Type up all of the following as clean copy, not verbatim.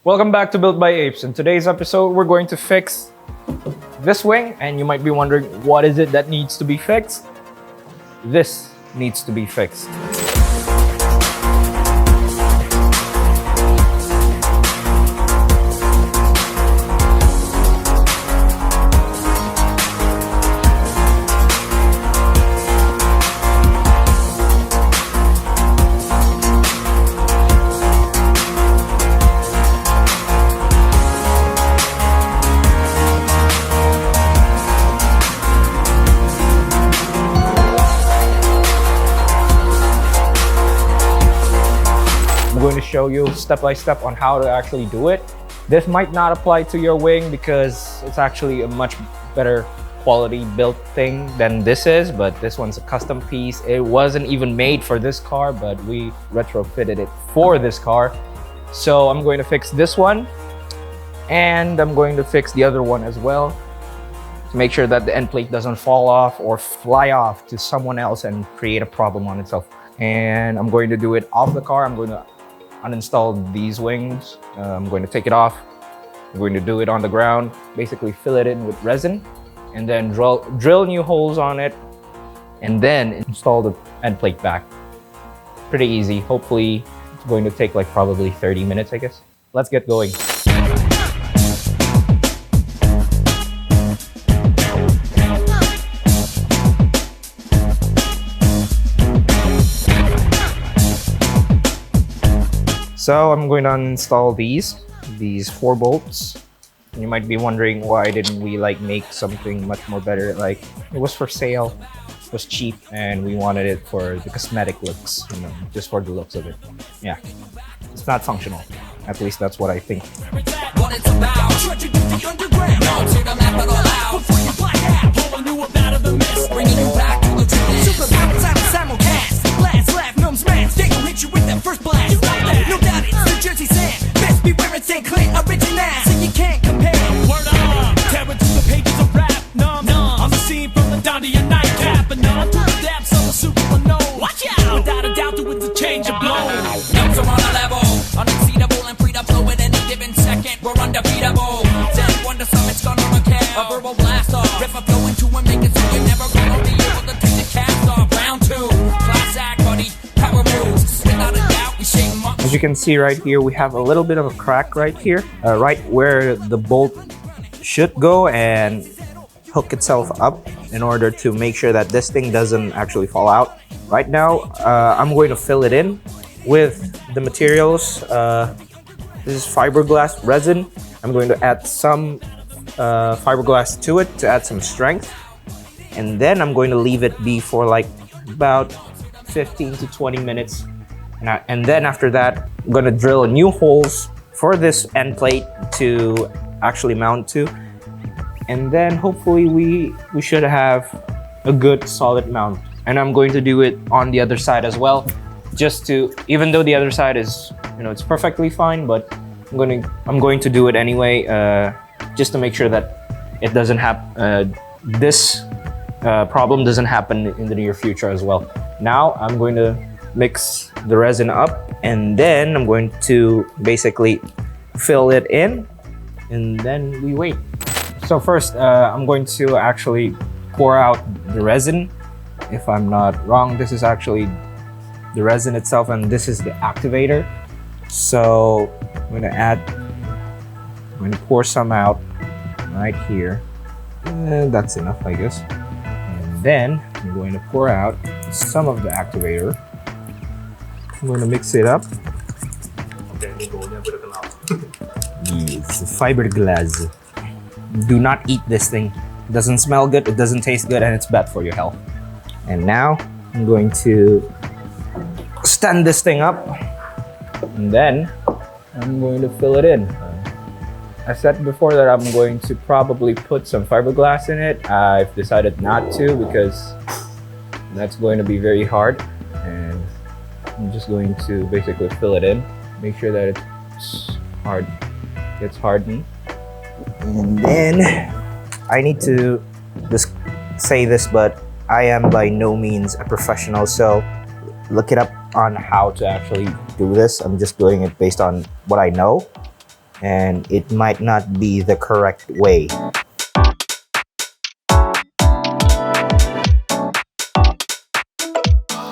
Welcome back to Built by Apes. In today's episode, we're going to fix this wing, and you might be wondering, what is it that needs to be fixed? This needs to be fixed. I'm going to show you step by step on how to actually do it. This might not apply to your wing because it's actually a much better quality built thing than this is, but this one's a custom piece. It wasn't even made for this car, but we retrofitted it for this car. So I'm going to fix this one, and I'm going to fix the other one as well to make sure that the end plate doesn't fall off or fly off to someone else and create a problem on itself. And I'm going to do it off the car. I'm going to uninstall these wings. I'm going to take it off. I'm going to do it on the ground, basically fill it in with resin, and then drill new holes on it, and then install the end plate back. Pretty easy. Hopefully it's going to take like probably 30 minutes, I guess. Let's get going. So I'm going to uninstall these 4 bolts. You might be wondering, why didn't we like make something much more better? Like, it was for sale, it was cheap, and we wanted it for the cosmetic looks, you know, just for the looks of it. Yeah, it's not functional. At least that's what I think. As you can see right here, we have a little bit of a crack right here, right where the bolt should go and hook itself up in order to make sure that this thing doesn't actually fall out. Right now, I'm going to fill it in with the materials. This is fiberglass resin. I'm going to add some fiberglass to it to add some strength. And then I'm going to leave it be for like about 15 to 20 minutes. And then after that, I'm going to drill new holes for this end plate to actually mount to. And then hopefully we should have a good solid mount. And I'm going to do it on the other side as well, just to, even though the other side is, you know, it's perfectly fine, but I'm going to do it anyway, just to make sure that it doesn't happen, this problem doesn't happen in the near future as well. Now I'm going to mix the resin up, and then I'm going to basically fill it in, and then we wait. So first, I'm going to actually pour out the resin. If I'm not wrong, this is actually the resin itself, and this is the activator. So I'm going to pour some out right here. That's enough, I guess. And then I'm going to pour out some of the activator. I'm going to mix it up. It's fiberglass. Do not eat this thing. It doesn't smell good, it doesn't taste good, and it's bad for your health. And now I'm going to stand this thing up, and then I'm going to fill it in. I said before that I'm going to probably put some fiberglass in it. I've decided not to because that's going to be very hard, and I'm just going to basically fill it in, make sure that it's hardened. And then I need to just say this, but I am by no means a professional, so look it up on how to actually do this. I'm just doing it based on what I know. and it might not be the correct way.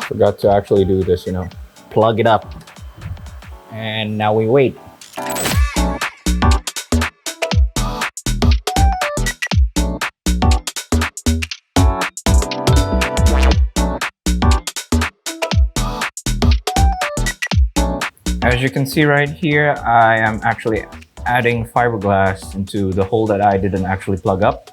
Forgot to actually do this, plug it up. And now we wait. As you can see right here, I am actually adding fiberglass into the hole that I didn't actually plug up.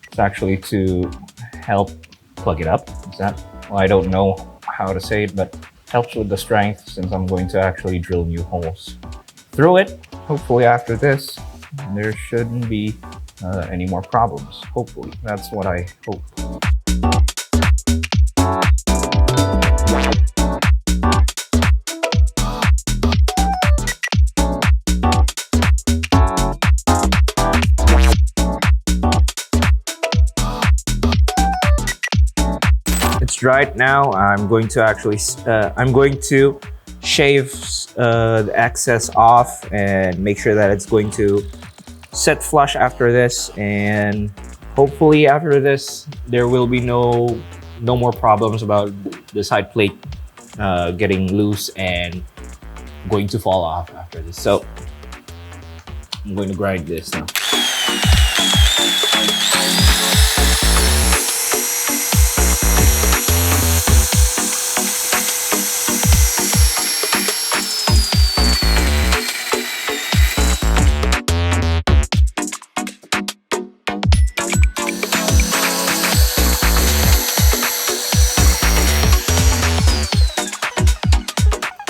It's actually to help plug it up. Is that? Well, I don't know how to say it, but helps with the strength since I'm going to actually drill new holes through it. Hopefully after this, there shouldn't be any more problems. Hopefully, that's what I hope. It's dried now. I'm going to actually shave the excess off and make sure that it's going to set flush after this, and hopefully after this there will be no more problems about the side plate getting loose and going to fall off after this. So I'm going to grind this now.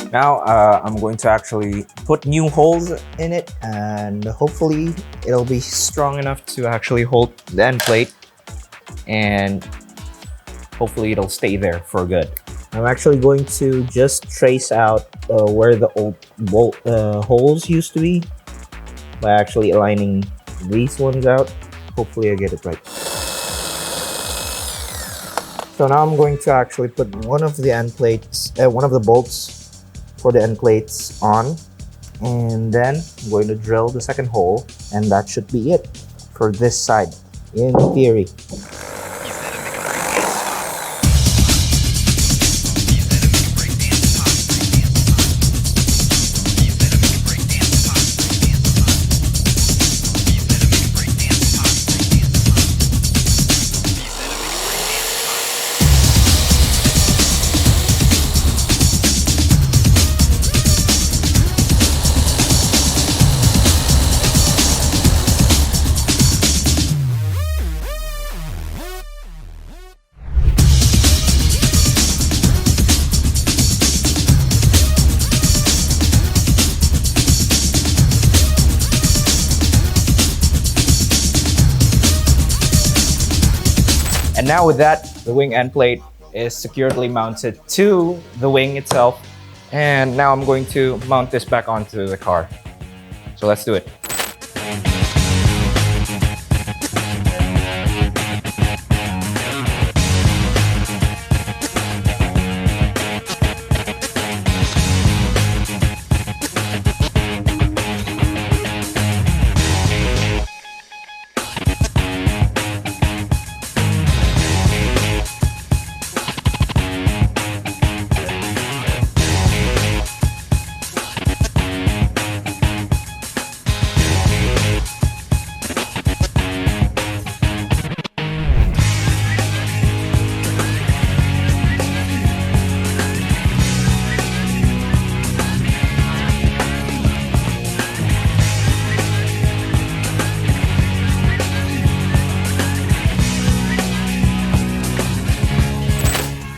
Now I'm going to actually put new holes in it, and hopefully it'll be strong enough to actually hold the end plate, and hopefully it'll stay there for good. I'm actually going to just trace out where the old bolt holes used to be by actually aligning these ones out. Hopefully I get it right. So now I'm going to actually put one of the end plates, one of the bolts for the end plates on, and then I'm going to drill the second hole, and that should be it for this side in theory. And now with that, the wing end plate is securely mounted to the wing itself. And now I'm going to mount this back onto the car. So let's do it.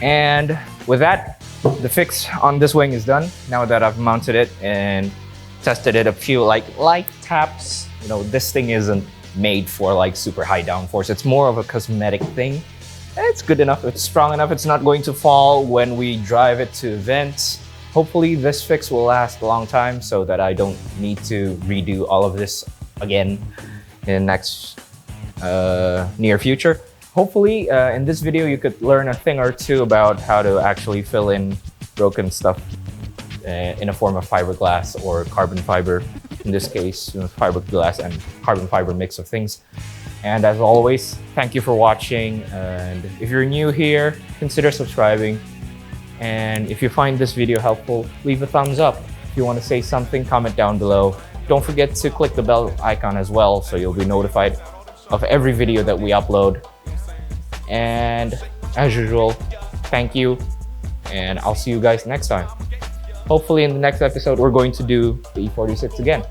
And with that, the fix on this wing is done. Now that I've mounted it and tested it a few light taps, this thing isn't made for super high downforce. It's more of a cosmetic thing. It's good enough, it's strong enough, it's not going to fall when we drive it to events. Hopefully this fix will last a long time so that I don't need to redo all of this again in the next near future. Hopefully, in this video, you could learn a thing or two about how to actually fill in broken stuff in a form of fiberglass or carbon fiber in this case, fiberglass and carbon fiber mix of things. And as always, thank you for watching. And if you're new here, consider subscribing. And if you find this video helpful, leave a thumbs up. If you want to say something, comment down below. Don't forget to click the bell icon as well, so you'll be notified of every video that we upload. And as usual, thank you, and I'll see you guys next time. Hopefully in the next episode, we're going to do the E46 again.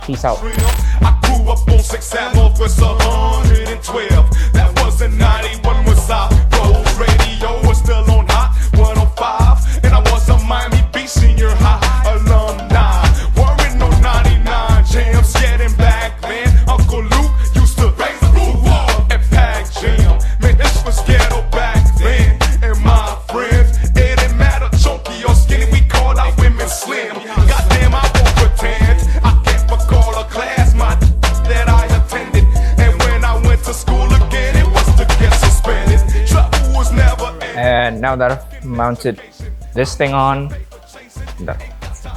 Peace out. I grew up on 6 Northwest 112. That was in 91 was our road radio was still on hot 105, and I was a Miami Beach senior high alumni. Wearing no 99 jams, getting back, man. Uncle Luke used to raise the roof up and pack jam. Man, this was ghetto back then. And my friends, it didn't matter chunky or skinny, we called our women slim. Goddamn, I won't pretend. I can't recall a class that I attended, and when I went to school again, it was to get suspended. Trouble was never. And now that I've mounted this thing on,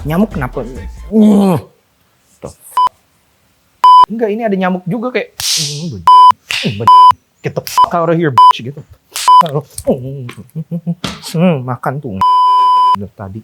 nyamuk kenapa? The enggak, ini ada nyamuk juga kayak. Get the fuck out of here, bitch, gitu. Makan tuh tadi.